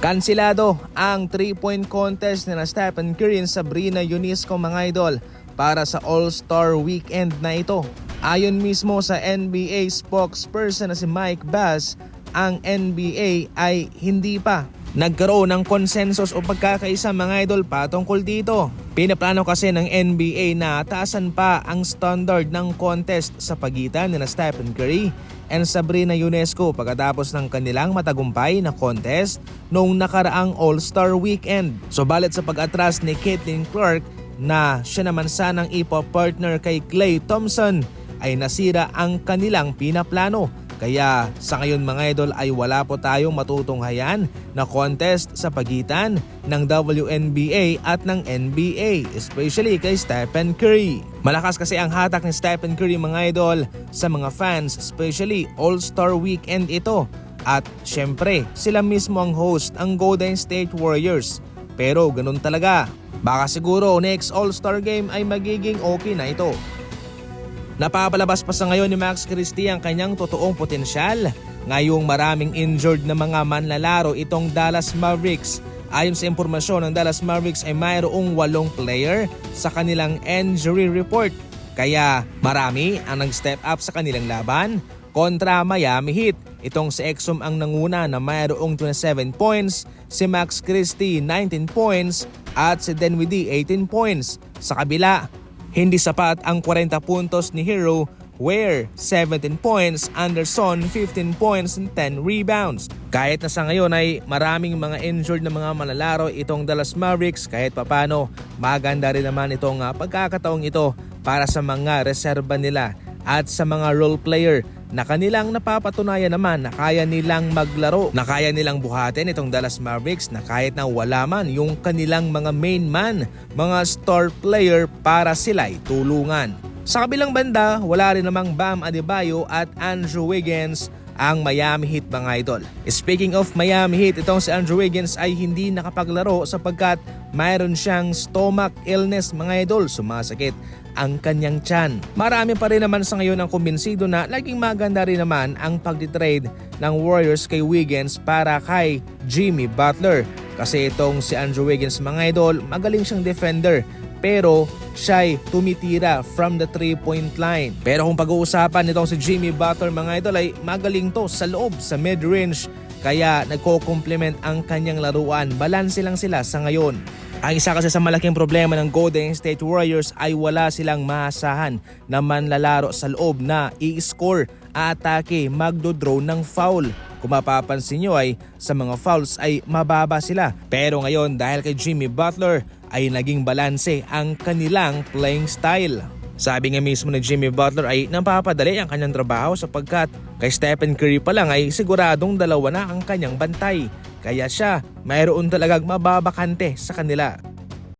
Kansilado ang 3-point contest ni Stephen Curry at Sabrina Ionesco mga idol para sa All-Star Weekend na ito. Ayon mismo sa NBA spokesperson na si Mike Bass, ang NBA ay hindi pa nagkaroon ng konsensus o pagkakaisa mga idol patungkol dito. Pinaplano kasi ng NBA na taasan pa ang standard ng contest sa pagitan ni Stephen Curry and Sabrina Ionesco pagkatapos ng kanilang matagumpay na contest noong nakaraang All-Star Weekend. Subalit sa pag-atras ni Caitlin Clark na siya naman sanang ipa-partner kay Klay Thompson ay nasira ang kanilang pinaplano. Kaya sa ngayon mga idol ay wala po tayong matutunghayan na contest sa pagitan ng WNBA at ng NBA, especially kay Stephen Curry. Malakas kasi ang hatak ni Stephen Curry mga idol sa mga fans, especially All-Star Weekend ito. At syempre sila mismo ang host, ang Golden State Warriors. Pero ganun talaga, baka siguro next All-Star Game ay magiging okay na ito. Napapalabas pa sa ngayon ni Max Christie ang kanyang totoong potensyal. Ngayong maraming injured na mga manlalaro itong Dallas Mavericks. Ayon sa impormasyon ng Dallas Mavericks ay mayroong 8 player sa kanilang injury report. Kaya marami ang nag-step up sa kanilang laban kontra Miami Heat. Itong si Exum ang nanguna na mayroong 27 points, si Max Christie 19 points at si Dinwiddie 18 points. Sa kabila, hindi sapat ang 40 puntos ni Hero, Ware 17 points, Anderson 15 points and 10 rebounds. Kahit na sa ngayon ay maraming mga injured na mga manlalaro itong Dallas Mavericks, kahit papano maganda rin naman itong pagkakataong ito para sa mga reserba nila at sa mga role player na kanilang napapatunayan naman na kaya nilang maglaro, na kaya nilang buhatin itong Dallas Mavericks na kahit na wala man yung kanilang mga main man, mga star player para sila'y tulungan. Sa kabilang banda, wala rin namang Bam Adebayo at Andrew Wiggins ang Miami Heat mga idol. Speaking of Miami Heat, itong si Andrew Wiggins ay hindi nakapaglaro sapagkat mayroon siyang stomach illness mga idol, sumasakit ang kanyang tiyan. Marami pa rin naman sa ngayon ang kumbinsido na naging maganda rin naman ang pagtitrade ng Warriors kay Wiggins para kay Jimmy Butler. Kasi itong si Andrew Wiggins mga idol, magaling siyang defender pero siya'y tumitira from the 3-point line. Pero kung pag-uusapan nitong si Jimmy Butler mga idol ay magaling to sa loob, sa mid-range. Kaya nagko-complement ang kanyang laruan. Balanse lang sila sa ngayon. Ang isa kasi sa malaking problema ng Golden State Warriors ay wala silang maasahan na manlalaro sa loob na i-score, atake, magdodraw ng foul. Kung mapapansin nyo ay sa mga fouls ay mababa sila. Pero ngayon dahil kay Jimmy Butler ay naging balanse ang kanilang playing style. Sabi nga mismo ni Jimmy Butler ay napapadali ang kanyang trabaho sapagkat kay Stephen Curry pa lang ay siguradong 2 na ang kanyang bantay. Kaya siya mayroon talagang mababakante sa kanila.